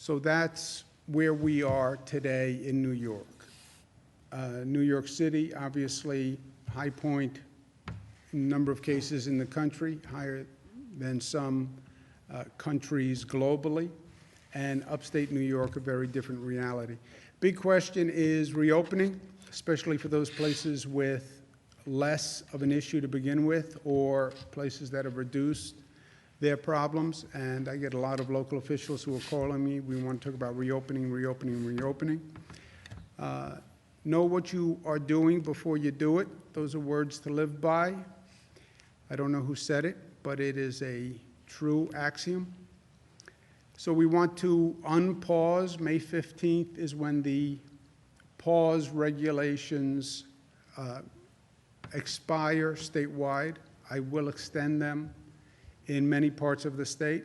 So that's where we are today in New York. New York City, obviously, high point in number of cases in the country, higher than some countries globally, and upstate New York, a very different reality. Big question is reopening, especially for those places with less of an issue to begin with, or places that have reduced their problems. And I get a lot of local officials who are calling me. We want to talk about reopening, reopening, reopening. Know what you are doing before you do it. Those are words to live by. I don't know who said it, but it is a true axiom. So we want to unpause. May 15th is when the pause regulations expire statewide. I will extend them in many parts of the state,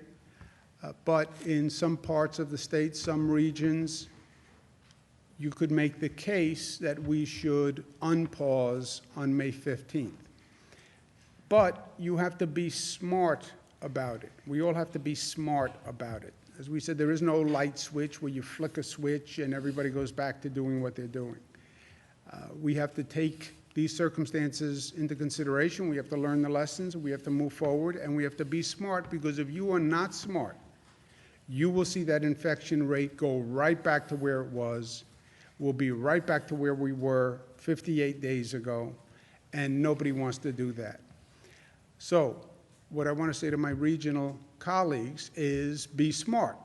but in some parts of the state, some regions, you could make the case that we should unpause on May 15th. But you have to be smart about it. We all have to be smart about it. As we said, there is no light switch where you flick a switch and everybody goes back to doing what they're doing. We have to take these circumstances into consideration. We have to learn the lessons. We have to move forward, and we have to be smart, because if you are not smart, you will see that infection rate go right back to where it was. We'll be right back to where we were 58 days ago, and nobody wants to do that. So what I want to say to my regional colleagues is be smart.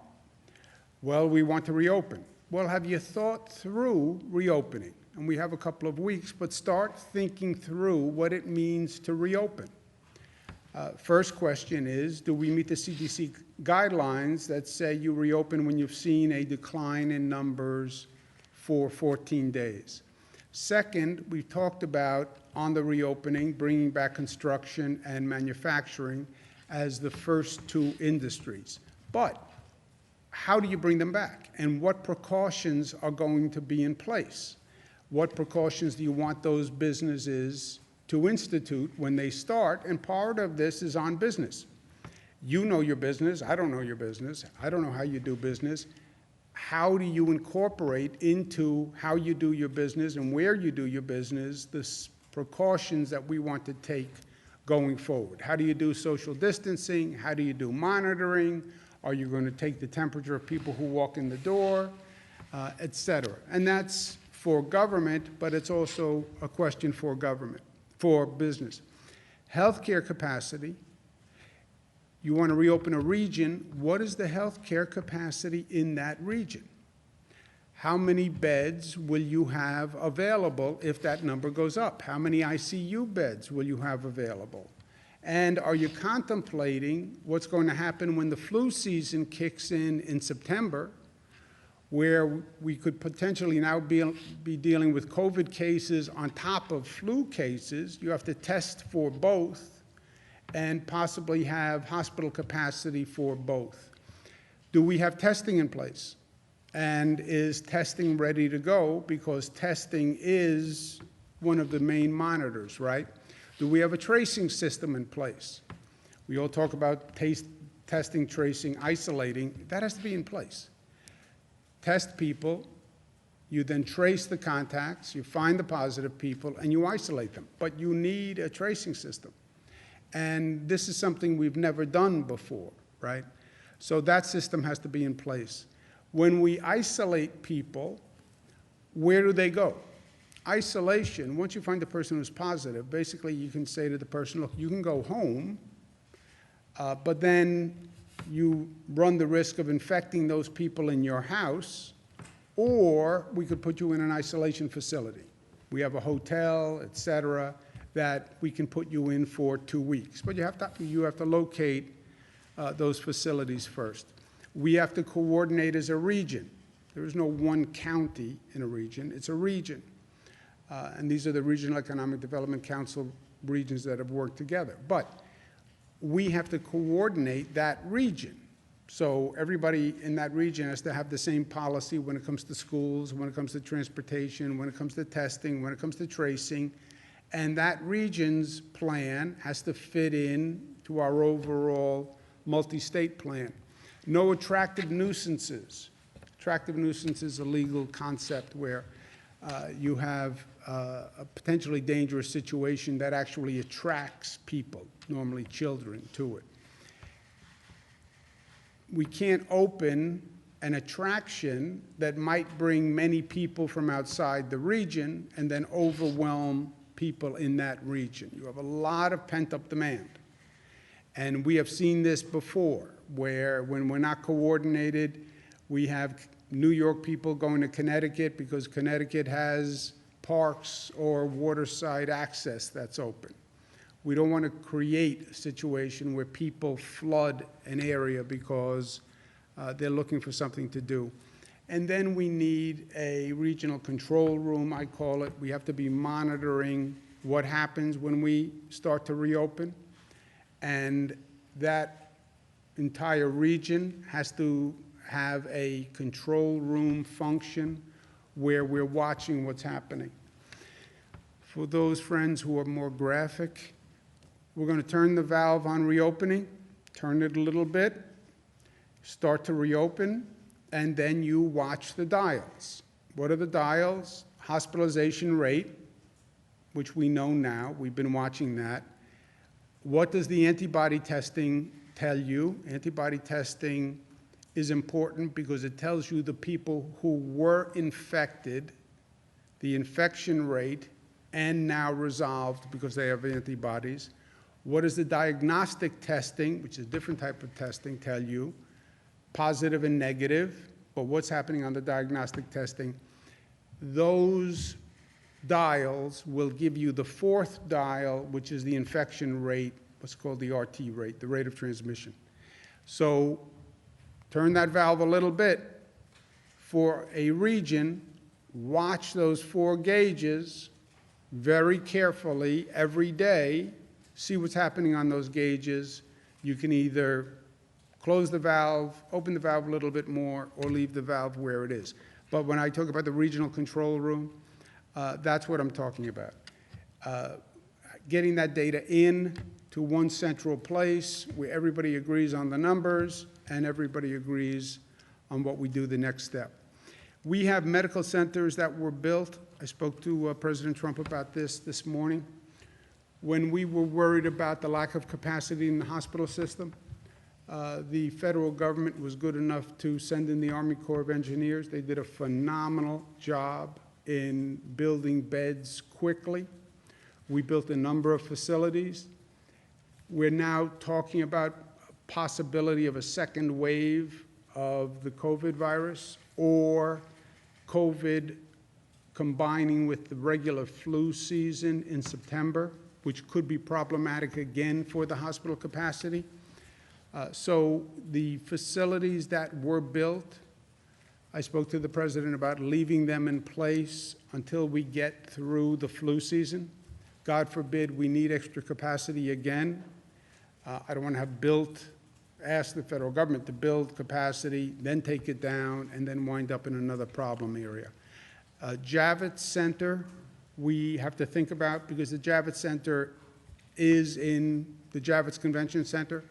Well, we want to reopen. Well, have you thought through reopening? And we have a couple of weeks, but start thinking through what it means to reopen. First question is, do we meet the CDC guidelines that say you reopen when you've seen a decline in numbers for 14 days? Second, we've talked about, on the reopening, bringing back construction and manufacturing as the first two industries. But how do you bring them back? And what precautions are going to be in place? What precautions do you want those businesses to institute when they start? And part of this is on business. You know your business. I don't know your business. I don't know how you do business. How do you incorporate into how you do your business and where you do your business the precautions that we want to take going forward? How do you do social distancing? How do you do monitoring? Are you going to take the temperature of people who walk in the door, et cetera? And that's for government, but it's also a question for government, for business. Healthcare capacity. You want to reopen a region. What is the healthcare capacity in that region? How many beds will you have available if that number goes up? How many ICU beds will you have available? And are you contemplating what's going to happen when the flu season kicks in September, where we could potentially now be dealing with COVID cases on top of flu cases? You have to test for both and possibly have hospital capacity for both. Do we have testing in place? And is testing ready to go? Because testing is one of the main monitors, right? Do we have a tracing system in place? We all talk about testing, tracing, isolating. That has to be in place. Test people, you then trace the contacts, you find the positive people, and you isolate them. But you need a tracing system. And this is something we've never done before, right? So that system has to be in place. When we isolate people, where do they go? Isolation, once you find the person who's positive, basically you can say to the person, look, you can go home, but then you run the risk of infecting those people in your house, or we could put you in an isolation facility. We have a hotel, et cetera, that we can put you in for 2 weeks. But you have to locate those facilities first. We have to coordinate as a region. There is no one county in a region, it's a region. And these are the Regional Economic Development Council regions that have worked together. But we have to coordinate that region. So everybody in that region has to have the same policy when it comes to schools, when it comes to transportation, when it comes to testing, when it comes to tracing. And that region's plan has to fit in to our overall multi-state plan. No attractive nuisances. Attractive nuisance is a legal concept where you have a potentially dangerous situation that actually attracts people, normally children, to it. We can't open an attraction that might bring many people from outside the region and then overwhelm people in that region. You have a lot of pent-up demand. And we have seen this before, where when we're not coordinated, we have New York people going to Connecticut because Connecticut has parks or waterside access that's open. We don't want to create a situation where people flood an area because they're looking for something to do. And then we need a regional control room, I call it. We have to be monitoring what happens when we start to reopen. And that entire region has to have a control room function where we're watching what's happening. For those friends who are more graphic, we're going to turn the valve on reopening, turn it a little bit, start to reopen, and then you watch the dials. What are the dials? Hospitalization rate, which we know now. We've been watching that. What does the antibody testing tell you? Antibody testing is important because it tells you the people who were infected, the infection rate, and now resolved because they have antibodies. What does the diagnostic testing, which is a different type of testing, tell you? Positive and negative, but what's happening on the diagnostic testing? Those dials will give you the fourth dial, which is the infection rate, what's called the RT rate, the rate of transmission. So turn that valve a little bit. For a region, watch those 4 gauges very carefully every day, see what's happening on those gauges. You can either close the valve, open the valve a little bit more, or leave the valve where it is. But when I talk about the regional control room, that's what I'm talking about. Getting that data in to one central place where everybody agrees on the numbers and everybody agrees on what we do the next step. We have medical centers that were built. I spoke to President Trump about this morning. When we were worried about the lack of capacity in the hospital system, the federal government was good enough to send in the Army Corps of Engineers. They did a phenomenal job in building beds quickly. We built a number of facilities. We're now talking about a possibility of a second wave of the COVID virus or COVID combining with the regular flu season in September, which could be problematic again for the hospital capacity. So the facilities that were built, I spoke to the president about leaving them in place until we get through the flu season. God forbid we need extra capacity again. I don't want to have ask the federal government to build capacity, then take it down, and then wind up in another problem area. Javits Center, we have to think about, because the Javits Center is in the Javits Convention Center.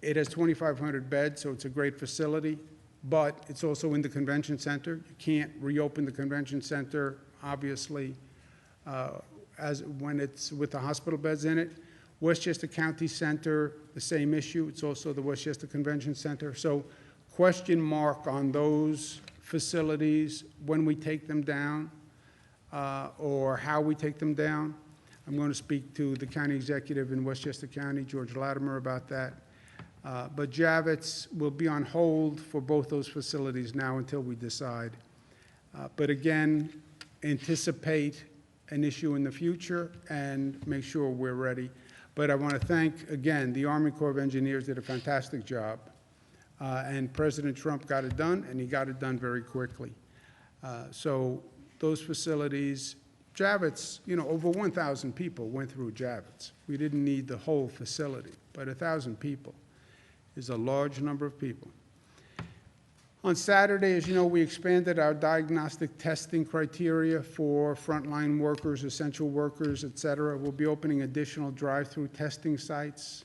It has 2,500 beds, so it's a great facility, but it's also in the convention center. You can't reopen the convention center, obviously, when it's with the hospital beds in it. Westchester County Center, the same issue. It's also the Westchester Convention Center. So question mark on those facilities when we take them down or how we take them down. I'm going to speak to the county executive in Westchester County, George Latimer, about that. But Javits will be on hold for both those facilities now until we decide. But again, anticipate an issue in the future and make sure we're ready. But I want to thank, again, the Army Corps of Engineers did a fantastic job. And President Trump got it done, and he got it done very quickly. So those facilities, Javits, over 1,000 people went through Javits. We didn't need the whole facility, but 1,000 people is a large number of people. On Saturday, as you know, we expanded our diagnostic testing criteria for frontline workers, essential workers, et cetera. We'll be opening additional drive-through testing sites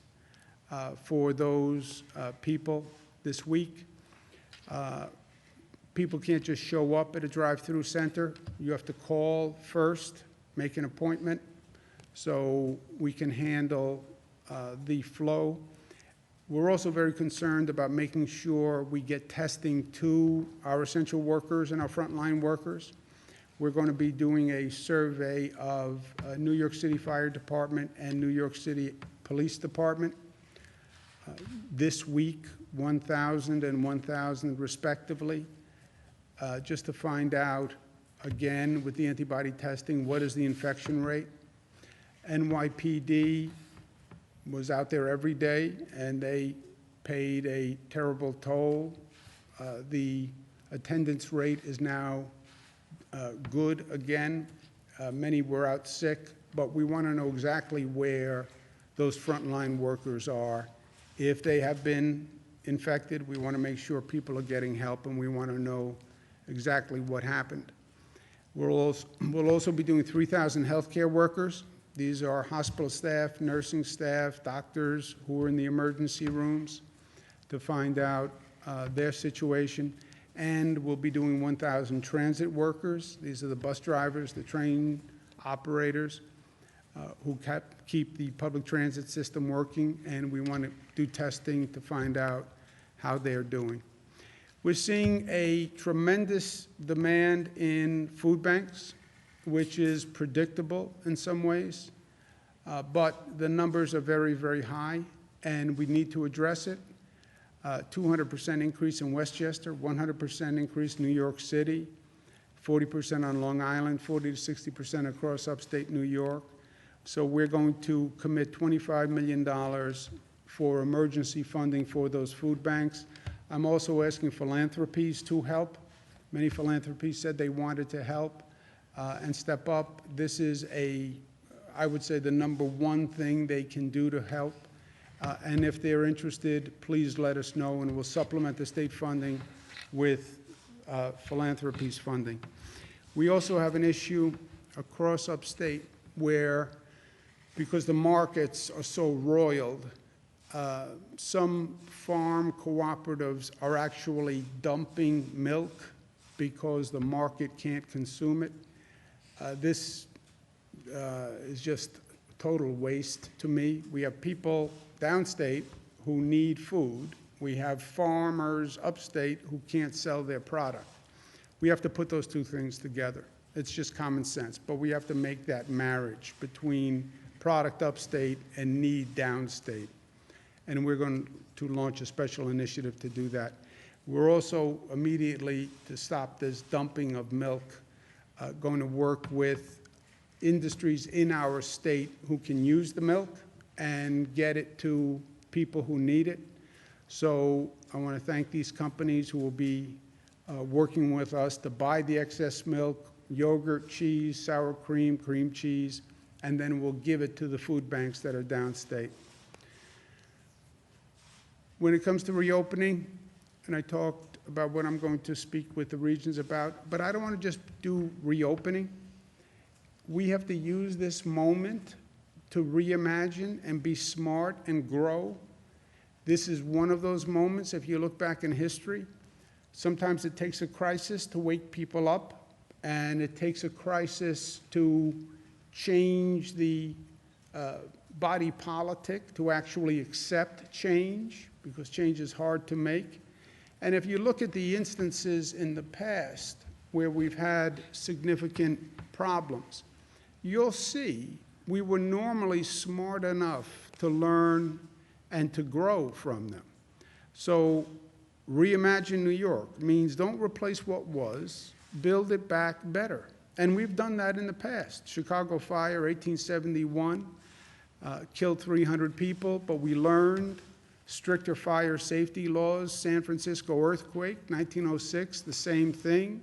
for those people this week. People can't just show up at a drive-through center. You have to call first, make an appointment, so we can handle the flow. We're also very concerned about making sure we get testing to our essential workers and our frontline workers. We're going to be doing a survey of New York City Fire Department and New York City Police Department. This week, 1,000 and 1,000 respectively, just to find out, again, with the antibody testing, what is the infection rate. NYPD was out there every day, and they paid a terrible toll. The attendance rate is now good again. Many were out sick, but we want to know exactly where those frontline workers are. If they have been infected, we want to make sure people are getting help, and we want to know exactly what happened. We'll also be doing 3,000 healthcare workers. These are hospital staff, nursing staff, doctors who are in the emergency rooms to find out their situation. And we'll be doing 1,000 transit workers. These are the bus drivers, the train operators who keep the public transit system working, and we want to do testing to find out how they're doing. We're seeing a tremendous demand in food banks, which is predictable in some ways, but the numbers are very, very high, and we need to address it. 200% increase in Westchester, 100% increase in New York City, 40% on Long Island, 40 to 60% across upstate New York. So we're going to commit $25 million for emergency funding for those food banks. I'm also asking philanthropies to help. Many philanthropies said they wanted to help and step up. This is I would say, the #1 thing they can do to help. And if they're interested, please let us know, and we'll supplement the state funding with philanthropies funding. We also have an issue across upstate where, because the markets are so roiled, some farm cooperatives are actually dumping milk because the market can't consume it. This is just total waste to me. We have people downstate who need food. We have farmers upstate who can't sell their product. We have to put those two things together. It's just common sense, but we have to make that marriage between product upstate and need downstate. And we're going to launch a special initiative to do that. We're also immediately, to stop this dumping of milk, going to work with industries in our state who can use the milk and get it to people who need it. So I want to thank these companies who will be working with us to buy the excess milk, yogurt, cheese, sour cream, cream cheese, and then we'll give it to the food banks that are downstate. When it comes to reopening, and I talked about what I'm going to speak with the regions about, but I don't want to just do reopening. We have to use this moment to reimagine and be smart and grow. This is one of those moments, if you look back in history, sometimes it takes a crisis to wake people up, and it takes a crisis to change the body politic to actually accept change, because change is hard to make. And if you look at the instances in the past where we've had significant problems, you'll see we were normally smart enough to learn and to grow from them. So reimagine New York means don't replace what was, build it back better. And we've done that in the past. Chicago fire, 1871, killed 300 people, but we learned stricter fire safety laws. San Francisco earthquake, 1906, the same thing.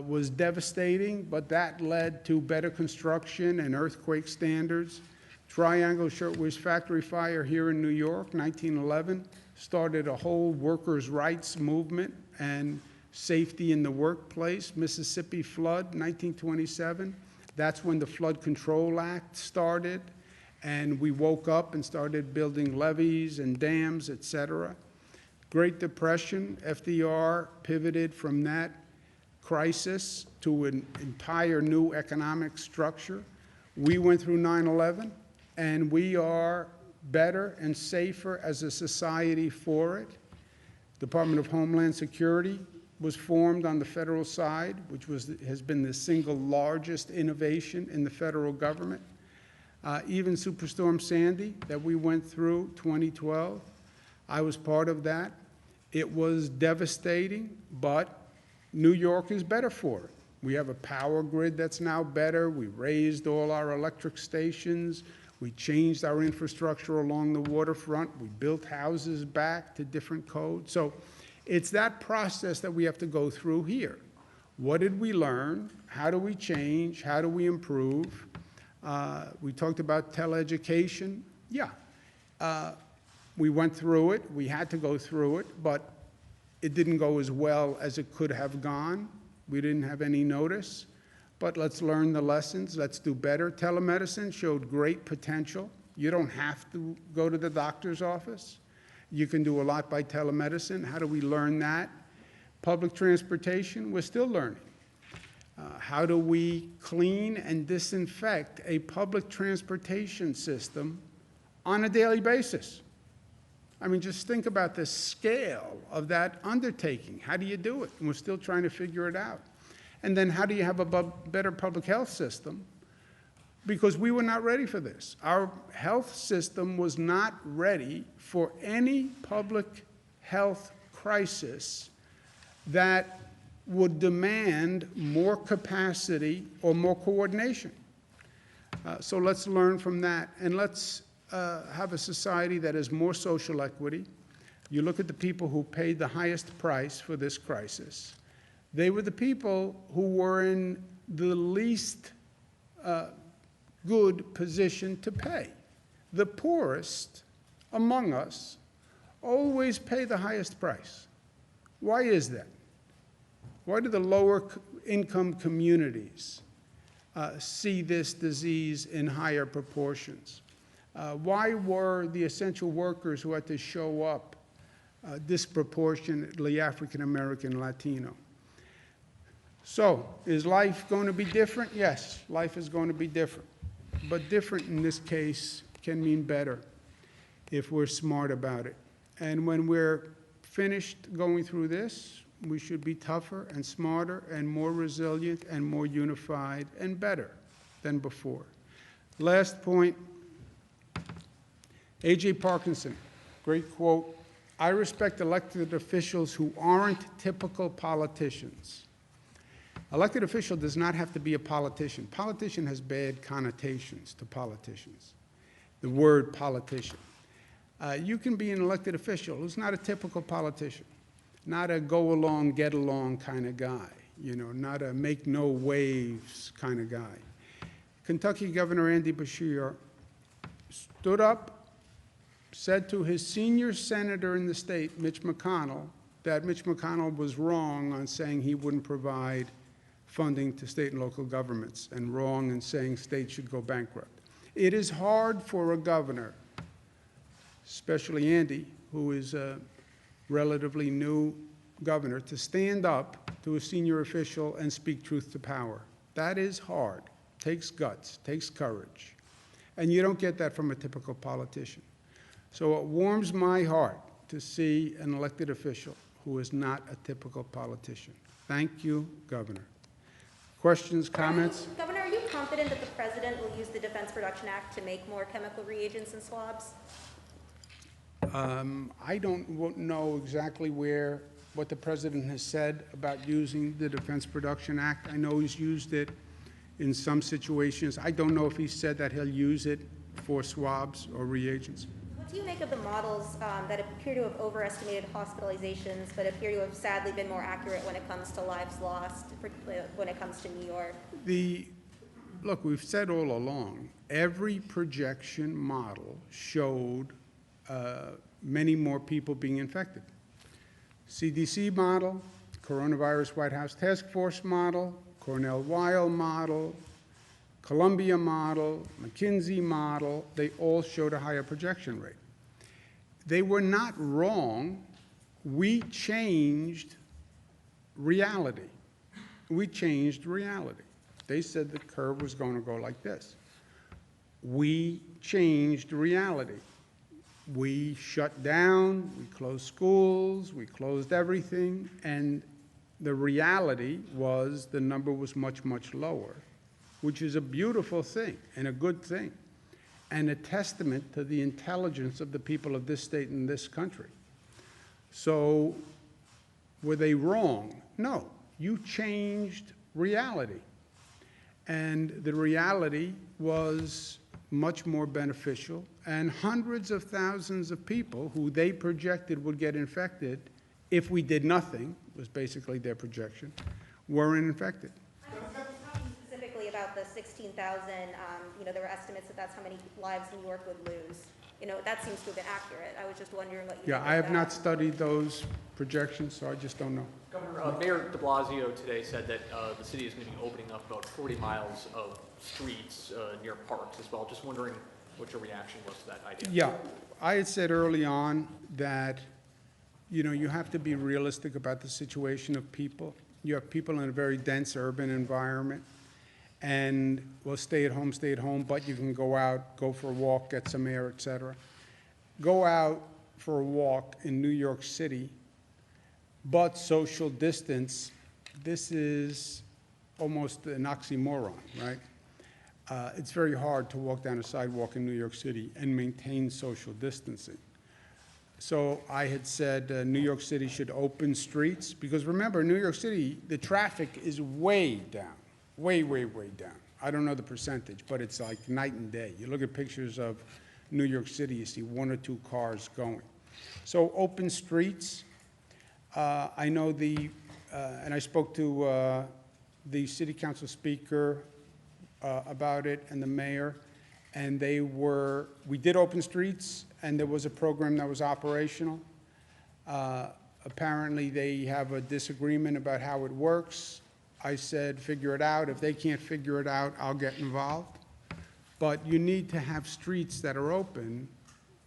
Was devastating, but that led to better construction and earthquake standards. Triangle Shirtwaist Factory fire here in New York, 1911, started a whole workers' rights movement and safety in the workplace. Mississippi flood, 1927, that's when the Flood Control Act started, and we woke up and started building levees and dams, et cetera. Great Depression, FDR pivoted from that crisis to an entire new economic structure. We went through 9/11, and we are better and safer as a society for it. Department of Homeland Security was formed on the federal side, which has been the single largest innovation in the federal government. Even Superstorm Sandy that we went through 2012, I was part of that. It was devastating, but New York is better for it. We have a power grid that's now better. We raised all our electric stations. We changed our infrastructure along the waterfront. We built houses back to different codes. So it's that process that we have to go through here. What did we learn? How do we change? How do we improve? We talked about teleeducation. Yeah, we went through it. We had to go through it, but it didn't go as well as it could have gone. We didn't have any notice, but let's learn the lessons. Let's do better. Telemedicine showed great potential. You don't have to go to the doctor's office. You can do a lot by telemedicine. How do we learn that? Public transportation, we're still learning. How do we clean and disinfect a public transportation system on a daily basis? I mean, just think about the scale of that undertaking. How do you do it? And we're still trying to figure it out. And then how do you have a better public health system? Because we were not ready for this. Our health system was not ready for any public health crisis that would demand more capacity or more coordination. So let's learn from that, and let's have a society that has more social equity. You look at the people who paid the highest price for this crisis. They were the people who were in the least good position to pay. The poorest among us always pay the highest price. Why is that? Why do the lower income communities see this disease in higher proportions? Why were the essential workers who had to show up disproportionately African American, Latino? So, is life going to be different? Yes, life is going to be different. But different in this case can mean better if we're smart about it. And when we're finished going through this, we should be tougher and smarter and more resilient and more unified and better than before. Last point, A.J. Parkinson, great quote, "I respect elected officials who aren't typical politicians." Elected official does not have to be a politician. Politician has bad connotations to politicians, the word politician. You can be an elected official who's not a typical politician, not a go-along, get-along kind of guy, you know, not a make-no-waves kind of guy. Kentucky Governor Andy Beshear stood up, said to his senior senator in the state, Mitch McConnell, that Mitch McConnell was wrong on saying he wouldn't provide funding to state and local governments, and wrong in saying states should go bankrupt. It is hard for a governor, especially Andy, who is a relatively new governor, to stand up to a senior official and speak truth to power. That is hard. Takes guts, takes courage. And you don't get that from a typical politician. So it warms my heart to see an elected official who is not a typical politician. Thank you, Governor. Questions, comments? Governor, are you confident that the President will use the Defense Production Act to make more chemical reagents and swabs? I don't know exactly what the President has said about using the Defense Production Act. I know he's used it in some situations. I don't know if he said that he'll use it for swabs or reagents. What do you make of the models that appear to have overestimated hospitalizations but appear to have sadly been more accurate when it comes to lives lost, particularly when it comes to New York? Look, we've said all along, every projection model showed many more people being infected. CDC model, Coronavirus White House Task Force model, Cornell-Weill model, Columbia model, McKinsey model, they all showed a higher projection rate. They were not wrong We changed reality. We changed reality. They said the curve was going to go like this. We changed reality. We shut down, we closed schools, we closed everything, and the reality was the number was much, much lower, which is a beautiful thing and a good thing, and a testament to the intelligence of the people of this state and this country. So, were they wrong? No, you changed reality. And the reality was much more beneficial, and hundreds of thousands of people who they projected would get infected if we did nothing, was basically their projection, weren't infected. I was talking specifically about the 16,000, there were estimates that that's how many lives New York would lose. That seems to have been accurate. I was just wondering what you think Yeah, of I have that. not studied those projections, so I just don't know. Governor, Mayor de Blasio today said that the city is going to be opening up about 40 miles of streets near parks as well. Just wondering what your reaction was to that idea. Yeah, I had said early on that, you have to be realistic about the situation of people. You have people in a very dense urban environment, and well, stay at home, but you can go out, go for a walk, get some air, et cetera. Go out for a walk in New York City, but social distance, this is almost an oxymoron, right? It's very hard to walk down a sidewalk in New York City and maintain social distancing. So I had said New York City should open streets, because remember, New York City, the traffic is way down, way, way, way down. I don't know the percentage, but it's like night and day. You look at pictures of New York City, you see 1 or 2 cars going. So open streets. I know and I spoke to the city council speaker about it and the mayor, and we did open streets, and there was a program that was operational. Apparently they have a disagreement about how it works. I said, figure it out. If they can't figure it out, I'll get involved. But you need to have streets that are open.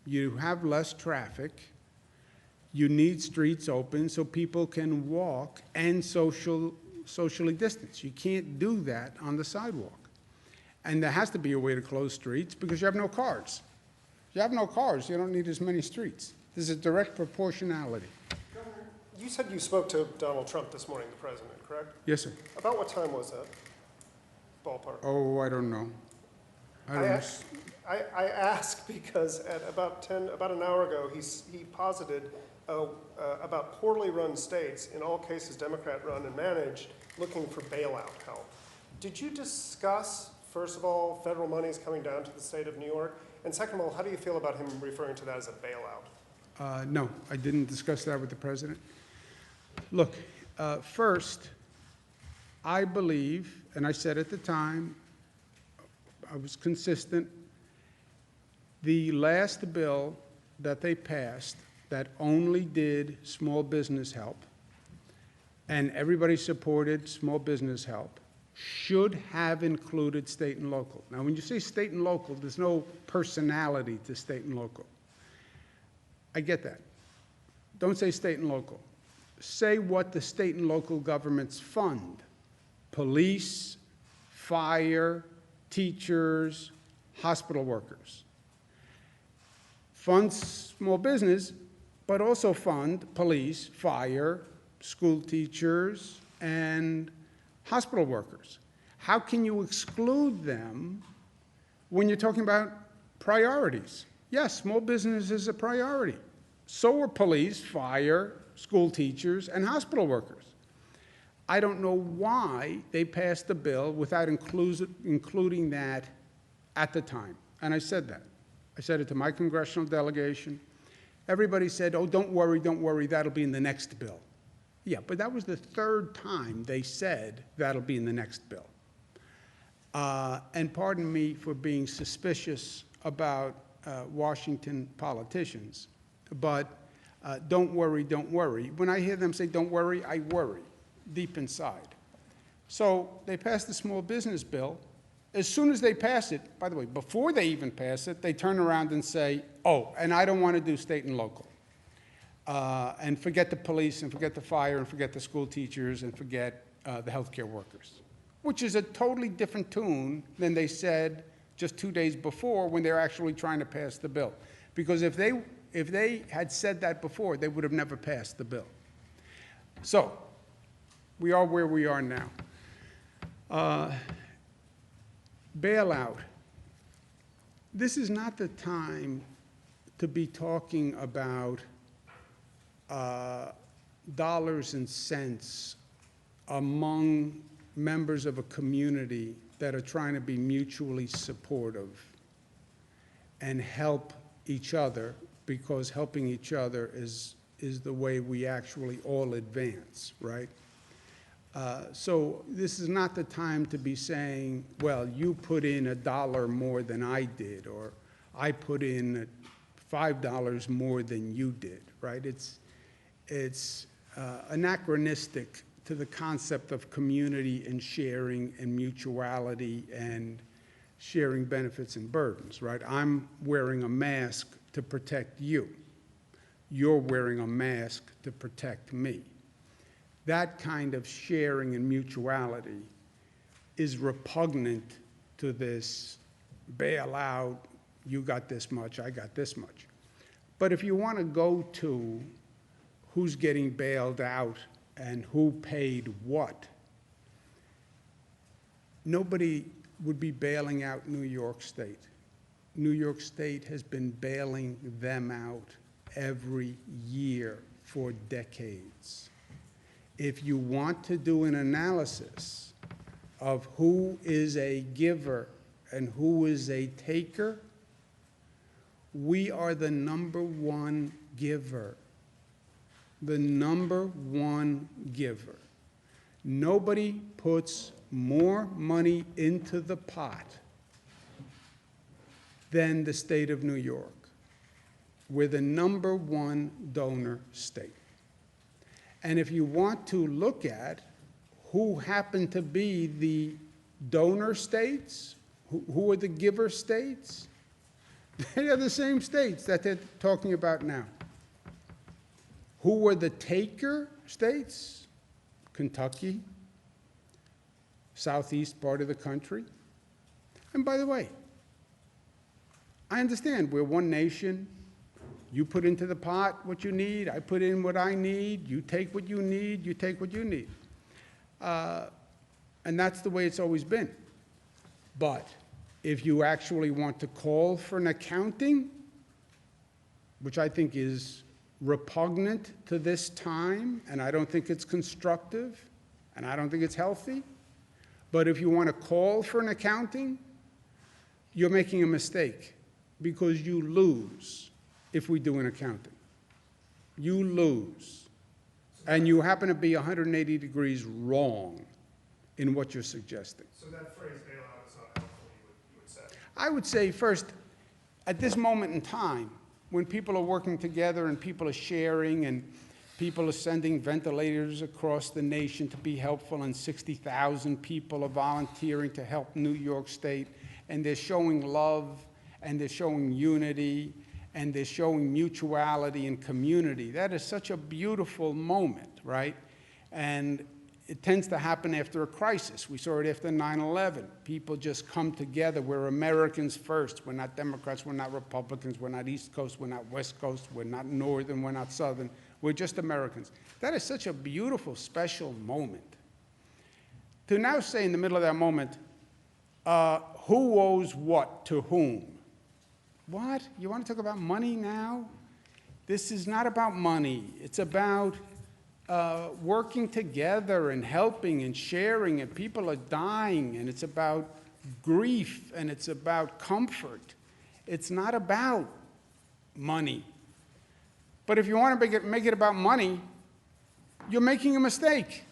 You have less traffic. You need streets open so people can walk and socially distance. You can't do that on the sidewalk. And there has to be a way to close streets because you have no cars. If you have no cars, you don't need as many streets. There's a direct proportionality. Governor, you said you spoke to Donald Trump this morning, the president, correct? Yes, sir. About what time was that? Ballpark. Oh, I don't know. I don't know. I ask because at about an hour ago, he posited about poorly run states, in all cases Democrat-run and managed, looking for bailout help. Did you discuss, first of all, federal monies coming down to the state of New York? And second of all, how do you feel about him referring to that as a bailout? No, I didn't discuss that with the president. Look, first, I believe, and I said at the time, I was consistent, the last bill that they passed that only did small business help, and everybody supported small business help, should have included state and local. Now, when you say state and local, there's no personality to state and local. I get that. Don't say state and local. Say what the state and local governments fund: police, fire, teachers, hospital workers. Fund small business, but also fund police, fire, school teachers, and hospital workers. How can you exclude them when you're talking about priorities? Yes, small business is a priority. So are police, fire, school teachers, and hospital workers. I don't know why they passed the bill without including that at the time. And I said that. I said it to my congressional delegation. Everybody said, oh, don't worry, that'll be in the next bill. Yeah, but that was the third time they said that'll be in the next bill. And pardon me for being suspicious about Washington politicians, but don't worry. When I hear them say don't worry, I worry deep inside. So they passed the small business bill. As soon as they pass it, by the way, before they even pass it, they turn around and say, oh, and I don't want to do state and local. and forget the police, and forget the fire, and forget the school teachers, and forget the healthcare workers, which is a totally different tune than they said just 2 days before when they were actually trying to pass the bill. Because if they had said that before, they would have never passed the bill. So, we are where we are now. Bailout. This is not the time to be talking about dollars and cents among members of a community that are trying to be mutually supportive and help each other, because helping each other is the way we actually all advance, right? So this is not the time to be saying, well, you put in $1 more than I did, or I put in $5 more than you did, right? It's anachronistic to the concept of community and sharing and mutuality and sharing benefits and burdens, right? I'm wearing a mask to protect you. You're wearing a mask to protect me. That kind of sharing and mutuality is repugnant to this bailout, you got this much, I got this much. But if you want to go to who's getting bailed out and who paid what, nobody would be bailing out New York State. New York State has been bailing them out every year for decades. If you want to do an analysis of who is a giver and who is a taker, we are the #1 giver. The #1 giver. Nobody puts more money into the pot than the state of New York. We're the #1 donor state. And if you want to look at who happen to be the donor states, who are the giver states, they are the same states that they're talking about now. Who were the taker states? Kentucky, southeast part of the country. And by the way, I understand we're one nation. You put into the pot what you need, I put in what I need, you take what you need, you take what you need. And that's the way it's always been. But if you actually want to call for an accounting, which I think is repugnant to this time, and I don't think it's constructive, and I don't think it's healthy, but if you want to call for an accounting, you're making a mistake, because you lose if we do an accounting. You lose. And you happen to be 180 degrees wrong in what you're suggesting. So that phrase bailout is not helpful, you would say? I would say, first, at this moment in time, when people are working together and people are sharing and people are sending ventilators across the nation to be helpful, and 60,000 people are volunteering to help New York State, and they're showing love, and they're showing unity, and they're showing mutuality and community. That is such a beautiful moment, right? And it tends to happen after a crisis. We saw it after 9/11. People just come together. We're Americans first. We're not Democrats, we're not Republicans, we're not East Coast, we're not West Coast, we're not Northern, we're not Southern. We're just Americans. That is such a beautiful, special moment. To now say in the middle of that moment, who owes what to whom? What? You want to talk about money now? This is not about money. It's about working together and helping and sharing, and people are dying, and it's about grief, and it's about comfort. It's not about money. But if you want to make it about money, you're making a mistake,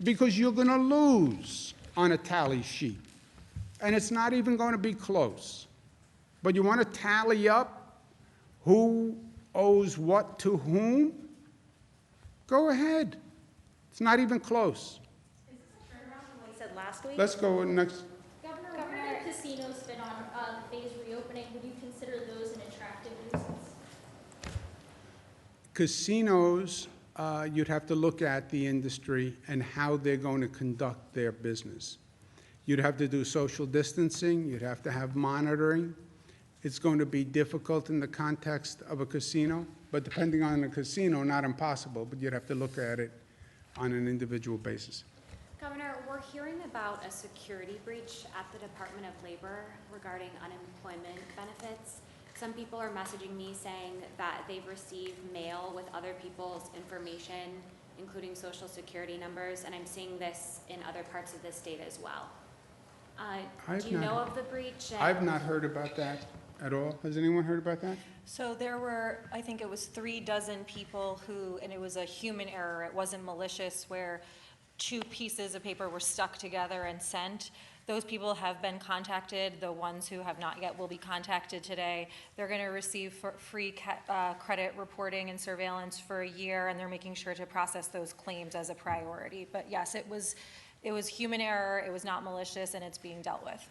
because you're going to lose on a tally sheet, and it's not even going to be close. But you want to tally up who owes what to whom? Go ahead. It's not even close. Is this a turnaround from what he said last week? Let's go next. Governor, where do casinos fit on the phased reopening? Would you consider those an attractive nuisance? Casinos, you'd have to look at the industry and how they're going to conduct their business. You'd have to do social distancing, you'd have to have monitoring. It's going to be difficult in the context of a casino, but depending on the casino, not impossible, but you'd have to look at it on an individual basis. Governor, we're hearing about a security breach at the Department of Labor regarding unemployment benefits. Some people are messaging me saying that they've received mail with other people's information, including social security numbers, and I'm seeing this in other parts of the state as well. Do you know of the breach? I've not heard about that at all. Has anyone heard about that? So there were, I think it was 36 people who, and it was a human error, it wasn't malicious, where 2 pieces of paper were stuck together and sent. Those people have been contacted. The ones who have not yet will be contacted today. They're going to receive free credit reporting and surveillance for a year, and they're making sure to process those claims as a priority. But yes, it was human error, it was not malicious, and it's being dealt with.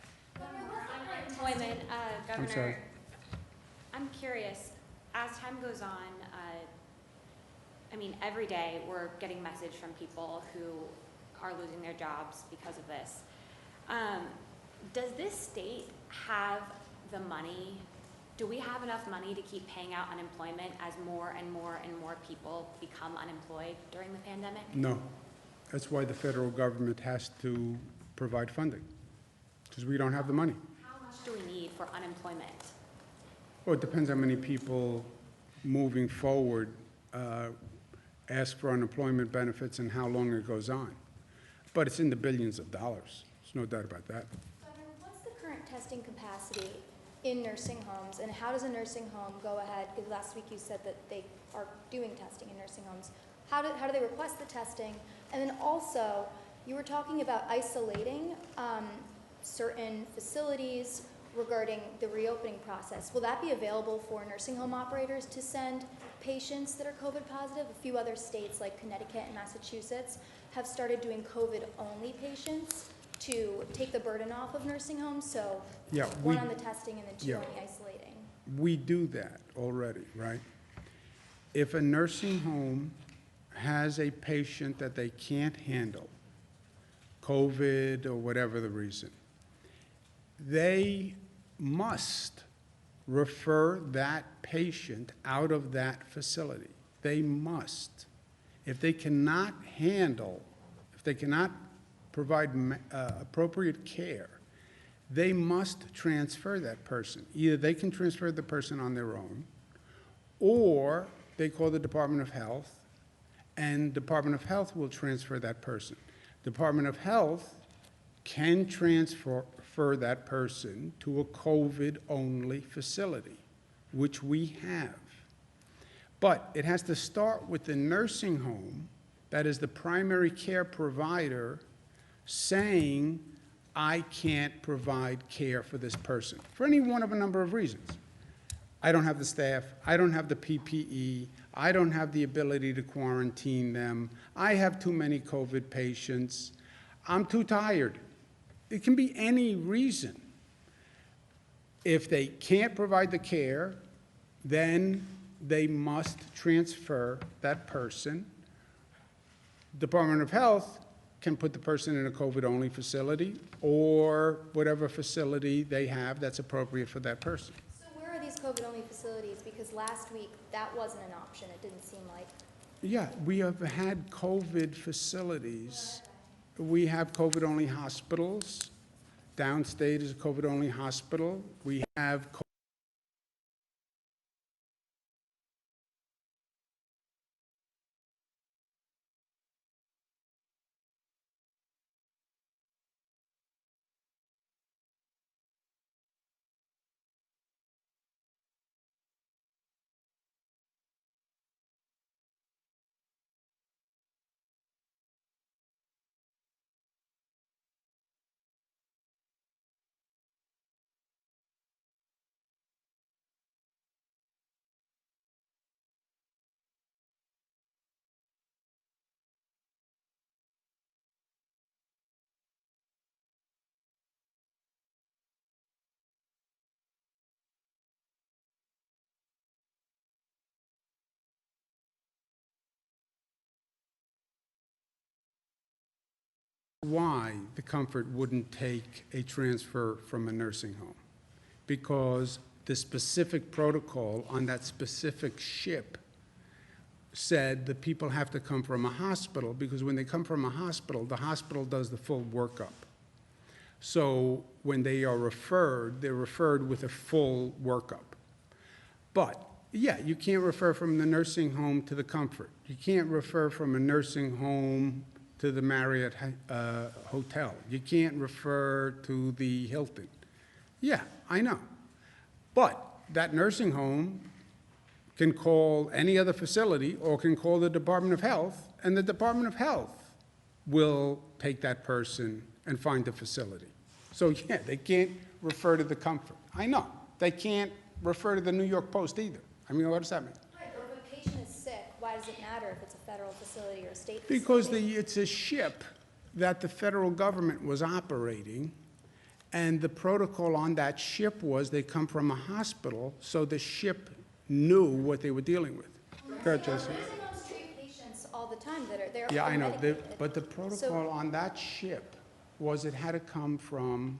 Unemployment, I'm sorry. Governor, I'm curious, as time goes on, I mean, every day we're getting message from people who are losing their jobs because of this. Does this state have the money? Do we have enough money to keep paying out unemployment as more and more and more people become unemployed during the pandemic? No. That's why the federal government has to provide funding, because we don't have the money. How much do we need for unemployment? Well, it depends how many people moving forward ask for unemployment benefits and how long it goes on. But it's in the billions of dollars. There's no doubt about that. Governor, what's the current testing capacity in nursing homes, and how does a nursing home go ahead? Because last week you said that they are doing testing in nursing homes. How do they request the testing? And then also, you were talking about isolating certain facilities regarding the reopening process. Will that be available for nursing home operators to send patients that are COVID positive? A few other states like Connecticut and Massachusetts have started doing COVID-only patients to take the burden off of nursing homes. So Yeah, one on the testing and then 2 yeah. on the isolating. We do that already, right? If a nursing home has a patient that they can't handle, COVID or whatever the reason, they must refer that patient out of that facility. They must. If they cannot handle, if they cannot provide appropriate care, they must transfer that person. Either they can transfer the person on their own, or they call the Department of Health, and Department of Health will transfer that person. Department of Health can transfer that person to a COVID-only facility, which we have. But it has to start with the nursing home that is the primary care provider saying, I can't provide care for this person, for any one of a number of reasons. I don't have the staff, I don't have the PPE, I don't have the ability to quarantine them, I have too many COVID patients, I'm too tired. It can be any reason. If they can't provide the care, then they must transfer that person. Department of Health can put the person in a COVID-only facility or whatever facility they have that's appropriate for that person. So where are these COVID-only facilities? Because last week, that wasn't an option, it didn't seem like. Yeah, we have had COVID facilities. We have COVID-only hospitals. Downstate is a COVID-only hospital. We have why the Comfort wouldn't take a transfer from a nursing home. Because the specific protocol on that specific ship said that people have to come from a hospital, because when they come from a hospital, the hospital does the full workup. So when they are referred, they're referred with a full workup. But, yeah, you can't refer from the nursing home to the Comfort. You can't refer from a nursing home to the Marriott Hotel. You can't refer to the Hilton. Yeah, I know. But that nursing home can call any other facility or can call the Department of Health, and the Department of Health will take that person and find a facility. So, yeah, they can't refer to the Comfort. I know. They can't refer to the New York Post either. I mean, what does that mean? Right, but if a patient is sick, why does it matter if it's a federal facility or a state Because facility? it's a ship that the federal government was operating, and the protocol on that ship was they come from a hospital, so the ship knew what they were dealing with. Go ahead, Jesse. Nursing homes treat patients all the time that are there. Yeah, I know, medicated. but the protocol on that ship was it had to come from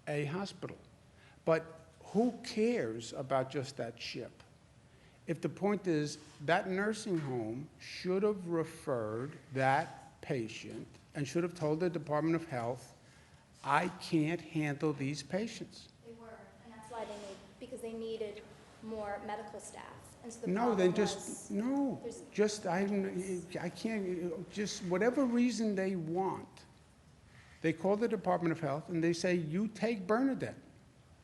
a hospital. But who cares about just that ship? If the point is that nursing home should have referred that patient and should have told the Department of Health, I can't handle these patients. They were, and that's why because they needed more medical staff. And so the No, problem they was, just, no, there's- just, I can't, just whatever reason they want. They call the Department of Health and they say, you take Bernadette.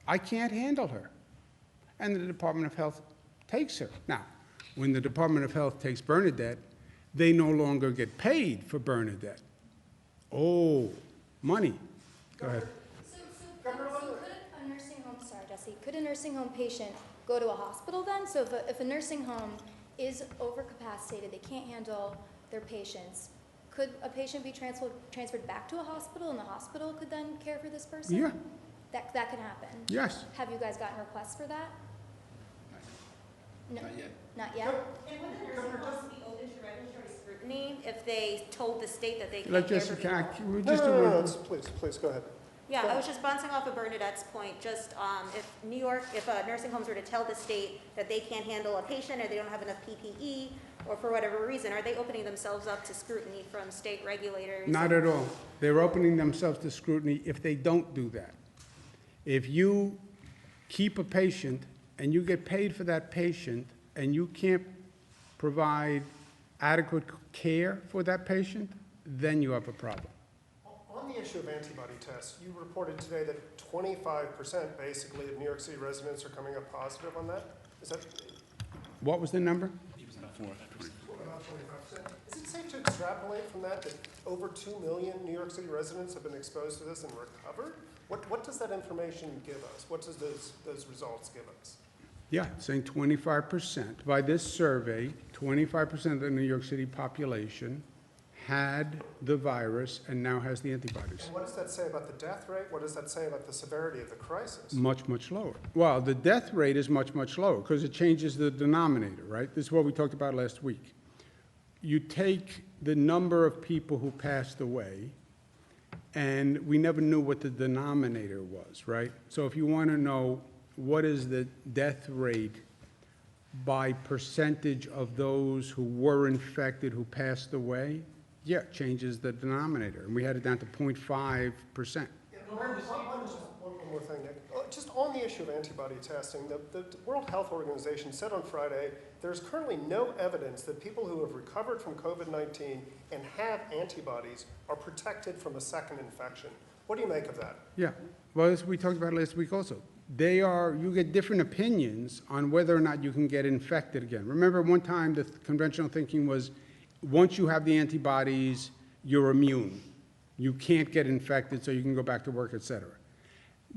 I can't handle her. And the Department of Health takes her. Now, when the Department of Health takes Bernadette, they no longer get paid for Bernadette. Oh, money. Go ahead. So could a nursing home, sorry, Jesse, could a nursing home patient go to a hospital then? So if a nursing home is overcapacitated, they can't handle their patients, could a patient be transferred back to a hospital, and the hospital could then care for this person? Yeah. That could happen? Yes. Have you guys gotten requests for that? No, Not yet. not yet? And would the nursing homes be open to regulatory scrutiny if they told the state that they can't Let care Jessica, for people? we No, just no, do no, no, one. please, go ahead. Yeah, I was just bouncing off of Bernadette's point, just if nursing homes were to tell the state that they can't handle a patient or they don't have enough PPE, or for whatever reason, are they opening themselves up to scrutiny from state regulators? Not at all. They're opening themselves to scrutiny if they don't do that. If you keep a patient and you get paid for that patient and you can't provide adequate care for that patient, then you have a problem. On the issue of antibody tests, you reported today that 25% basically of New York City residents are coming up positive on that? Is that What was the number? about 25%? Is it safe to extrapolate from that over 2 million New York City residents have been exposed to this and recovered? What does that information give us? What does those results give us? Yeah, saying 25%. By this survey, 25% of the New York City population had the virus and now has the antibodies. And what does that say about the death rate? What does that say about the severity of the crisis? Much, much lower. Well, the death rate is much, much lower because it changes the denominator, right? This is what we talked about last week. You take the number of people who passed away, and we never knew what the denominator was, right? So if you want to know what is the death rate by percentage of those who were infected who passed away, yeah, it changes the denominator. And we had it down to 0.5%. One more thing, Nick. Just on the issue of antibody testing, the World Health Organization said on Friday there's currently no evidence that people who have recovered from COVID-19 and have antibodies are protected from a second infection. What do you make of that? Yeah, well, as we talked about last week also, you get different opinions on whether or not you can get infected again. Remember one time the conventional thinking was once you have the antibodies, you're immune. You can't get infected, so you can go back to work, et cetera.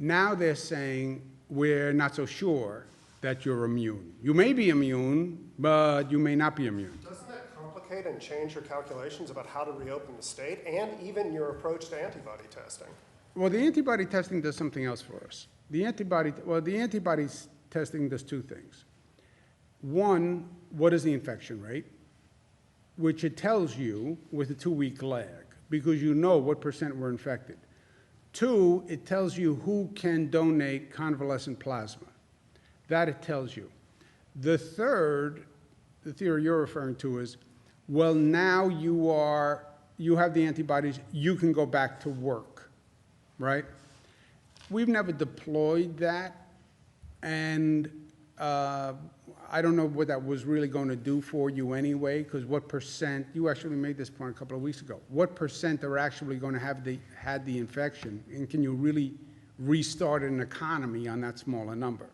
Now they're saying we're not so sure that you're immune. You may be immune, but you may not be immune. Doesn't that complicate and change your calculations about how to reopen the state and even your approach to antibody testing? Well, the antibody testing does something else for us. The antibody testing does two things. One, what is the infection rate? Which it tells you with a 2-week lag. because you know what percent were infected. 2, it tells you who can donate convalescent plasma. That it tells you. The third, the theory you're referring to is, well, now you have the antibodies, you can go back to work, right? We've never deployed that, and I don't know what that was really going to do for you anyway, because what percent, you actually made this point a couple of weeks ago, what percent are actually going to have had the infection, and can you really restart an economy on that smaller number?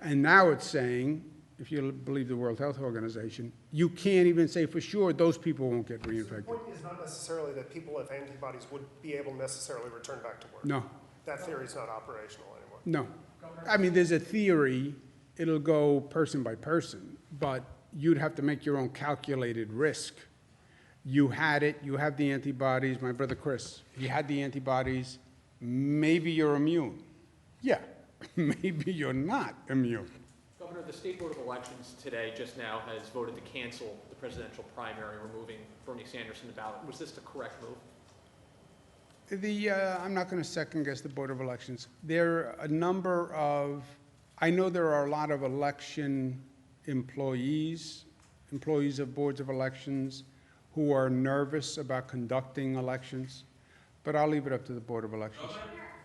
And now it's saying, if you believe the World Health Organization, you can't even say for sure those people won't get The reinfected. point is not necessarily that people with antibodies would be able to necessarily return back to work. No, That theory is not operational anymore. no. I mean, there's a theory, it'll go person by person, but you'd have to make your own calculated risk. You had it, you have the antibodies, my brother Chris, he had the antibodies, maybe you're immune. Yeah, maybe you're not immune. Governor, the State Board of Elections today, just now, has voted to cancel the presidential primary, removing Bernie Sanders from the ballot. Was this the correct move? I'm not going to second guess the Board of Elections. There are a number of, I know there are a lot of election employees of boards of elections who are nervous about conducting elections, but I'll leave it up to the Board of Elections.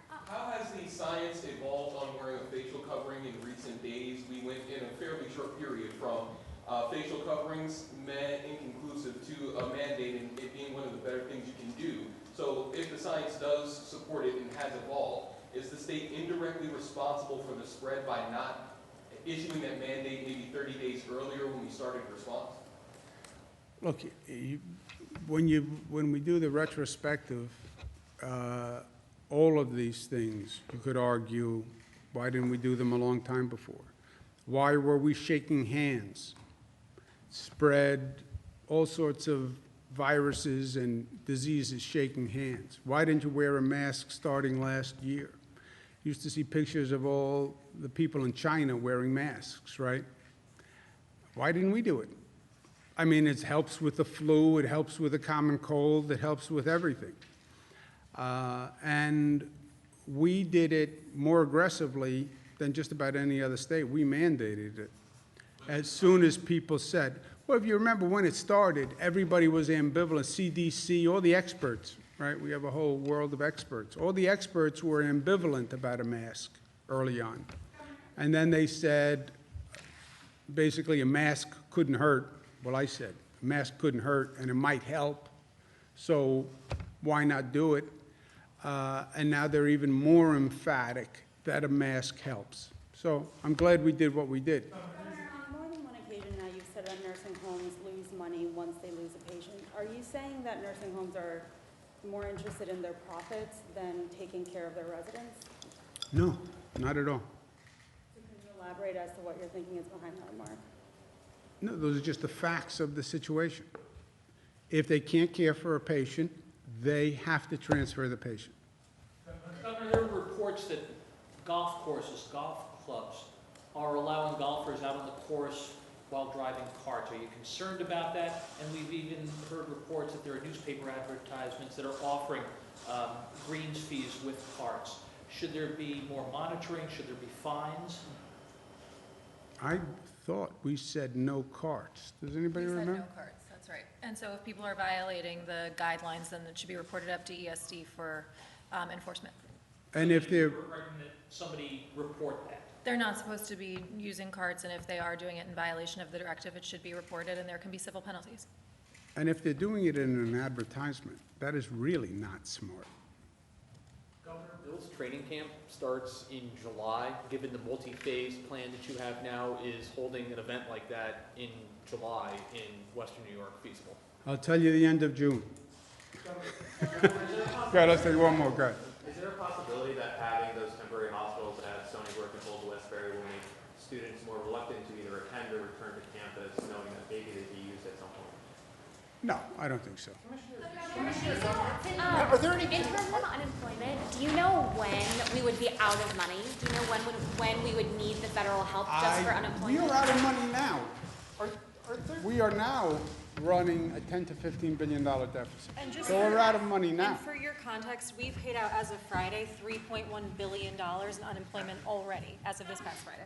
How has the science evolved on wearing a facial covering in recent days? We went in a fairly short period from facial coverings, inconclusive, to a mandate and it being one of the better things you can do. So if the science does support it and has evolved, is the state indirectly responsible for the spread by not issuing that mandate maybe 30 days earlier when we started response? Look, when we do the retrospective, all of these things, you could argue, why didn't we do them a long time before? Why were we shaking hands? Spread all sorts of viruses and diseases shaking hands. Why didn't you wear a mask starting last year? Used to see pictures of all the people in China wearing masks, right? Why didn't we do it? I mean, it helps with the flu, it helps with a common cold, it helps with everything. And we did it more aggressively than just about any other state. We mandated it. As soon as people said, well, if you remember when it started, everybody was ambivalent. CDC, all the experts, right? We have a whole world of experts. All the experts were ambivalent about a mask early on. And then they said, basically, a mask couldn't hurt. Well, I said, a mask couldn't hurt, and it might help. So why not do it? And now they're even more emphatic that a mask helps. So I'm glad we did what we did. On more than one occasion now, you've said that nursing homes lose money once they lose a patient. Are you saying that nursing homes are more interested in their profits than taking care of their residents? No, not at all. So can you elaborate as to what you're thinking is behind that remark? No, those are just the facts of the situation. If they can't care for a patient, they have to transfer the patient. Governor, there are reports that golf courses, golf clubs, are allowing golfers out on the course while driving carts. Are you concerned about that? And we've even heard reports that there are newspaper advertisements that are offering greens fees with carts. Should there be more monitoring? Should there be fines? I thought we said no carts. Does anybody We said remember? no carts, that's right. And so if people are violating the guidelines, then it should be reported up to ESD for enforcement. And if they're, We're recommending that somebody report that. They're not supposed to be using carts, and if they are doing it in violation of the directive, it should be reported, and there can be civil penalties. and if they're doing it in an advertisement, that is really not smart. Governor, Bill's training camp starts in July. Given the multi-phase plan that you have now, is holding an event like that in July in Western New York feasible? I'll tell you the end of June. Go ahead, let's take one more, go ahead. Is there a possibility that having those temporary hospitals at Stony Brook and Old Westbury will make students more reluctant to either attend or return to campus, knowing that maybe they'd be used at some point? No, I don't think so. Are there any? In terms of unemployment, do you know when we would be out of money? Do you know when we would need the federal help just for We unemployment? are out of money now. Are there? We are now running a $10 to $15 billion deficit. And just So we're for- out of money now. And for your context, we paid out as of Friday, $3.1 billion in unemployment already, as of this past Friday.